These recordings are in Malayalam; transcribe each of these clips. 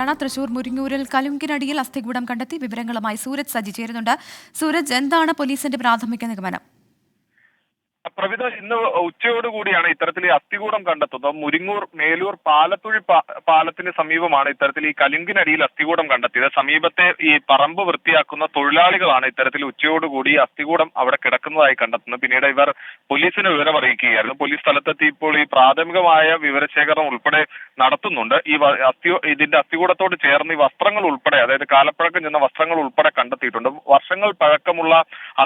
തൃശൂർ മുരിങ്ങൂരിൽ കലുങ്കിനടിയിൽ അസ്ഥികൂടം കണ്ടെത്തി. വിവരങ്ങളുമായി സൂരജ് സജി ചേരുന്നുണ്ട്. സൂരജ്, എന്താണ് പോലീസിന്റെ പ്രാഥമിക നിഗമനം? പ്രവിധ ഇന്ന് ഉച്ചയോടുകൂടിയാണ് ഇത്തരത്തിൽ ഈ അസ്ഥികൂടം കണ്ടെത്തുന്നത്. മുരിങ്ങൂർ മേലൂർ പാലത്തുഴി പാലത്തിന് സമീപമാണ് ഇത്തരത്തിൽ ഈ കലുങ്കിനടിയിൽ അസ്ഥികൂടം കണ്ടെത്തിയത്. സമീപത്തെ ഈ പറമ്പ് വൃത്തിയാക്കുന്ന തൊഴിലാളികളാണ് ഇത്തരത്തിൽ ഉച്ചയോടുകൂടി അസ്ഥികൂടം അവിടെ കിടക്കുന്നതായി കണ്ടെത്തുന്നത്. പിന്നീട് ഇവർ പോലീസിന് വിവരം അറിയിക്കുകയായിരുന്നു. പോലീസ് സ്ഥലത്തെത്തി ഇപ്പോൾ ഈ പ്രാഥമികമായ വിവരശേഖരണം ഉൾപ്പെടെ നടത്തുന്നുണ്ട്. ഇതിന്റെ അസ്ഥികൂടത്തോട് ചേർന്ന് ഈ വസ്ത്രങ്ങൾ ഉൾപ്പെടെ, അതായത് കാലപ്പഴക്കം ചെന്ന വസ്ത്രങ്ങൾ ഉൾപ്പെടെ കണ്ടെത്തിയിട്ടുണ്ട്. വർഷങ്ങൾ പഴക്കമുള്ള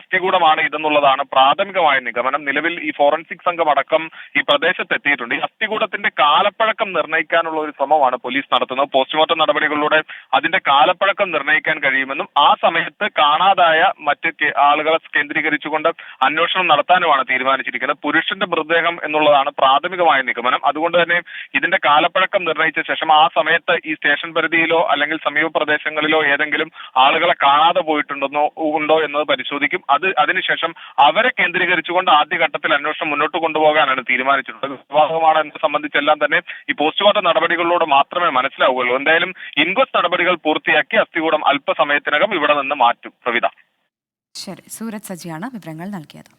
അസ്ഥികൂടമാണ് ഇതെന്നുള്ളതാണ് പ്രാഥമികമായ നിഗമനം. നിലവിൽ ഈ ഫോറൻസിക് സംഘം അടക്കം ഈ പ്രദേശത്ത് എത്തിയിട്ടുണ്ട്. ഈ അസ്ഥികൂടത്തിന്റെ കാലപ്പഴക്കം നിർണ്ണയിക്കാനുള്ള ഒരു ശ്രമമാണ് പോലീസ് നടത്തുന്നത്. പോസ്റ്റ്മോർട്ടം നടപടികളിലൂടെ അതിന്റെ കാലപ്പഴക്കം നിർണ്ണയിക്കാൻ കഴിയുമെന്നും ആ സമയത്ത് കാണാതായ മറ്റ് ആളുകളെ കേന്ദ്രീകരിച്ചുകൊണ്ട് അന്വേഷണം നടത്താനുമാണ് തീരുമാനിച്ചിരിക്കുന്നത്. പുരുഷന്റെ മൃതദേഹം എന്നുള്ളതാണ് പ്രാഥമികമായ നിഗമനം. അതുകൊണ്ട് തന്നെ ഇതിന്റെ കാലപ്പഴക്കം നിർണ്ണയിച്ച ശേഷം ആ സമയത്ത് ഈ സ്റ്റേഷൻ പരിധിയിലോ അല്ലെങ്കിൽ സമീപ പ്രദേശങ്ങളിലോ ഏതെങ്കിലും ആളുകളെ കാണാതെ ഉണ്ടോ എന്നത് പരിശോധിക്കും. അതിനുശേഷം അവരെ കേന്ദ്രീകരിച്ചുകൊണ്ട് ആദ്യഘട്ടത്തിൽ അന്വേഷണം മുന്നോട്ട് കൊണ്ടുപോകാനാണ് തീരുമാനിച്ചിട്ടുള്ളത്. വിവാഹമാണ് എന്നത് സംബന്ധിച്ചെല്ലാം തന്നെ ഈ പോസ്റ്റ്മോർട്ടം നടപടികളിലൂടെ മാത്രമേ മനസ്സിലാവുകയുള്ളൂ. എന്തായാലും ഇൻക്വസ്റ്റ് നടപടികൾ പൂർത്തിയാക്കി അസ്ഥികൂടം അല്പസമയത്തിനകം ഇവിടെ നിന്ന് മാറ്റും. പ്രവിധ. ശരി, സൂരജ് സജിയാണ് വിവരങ്ങൾ നൽകിയത്.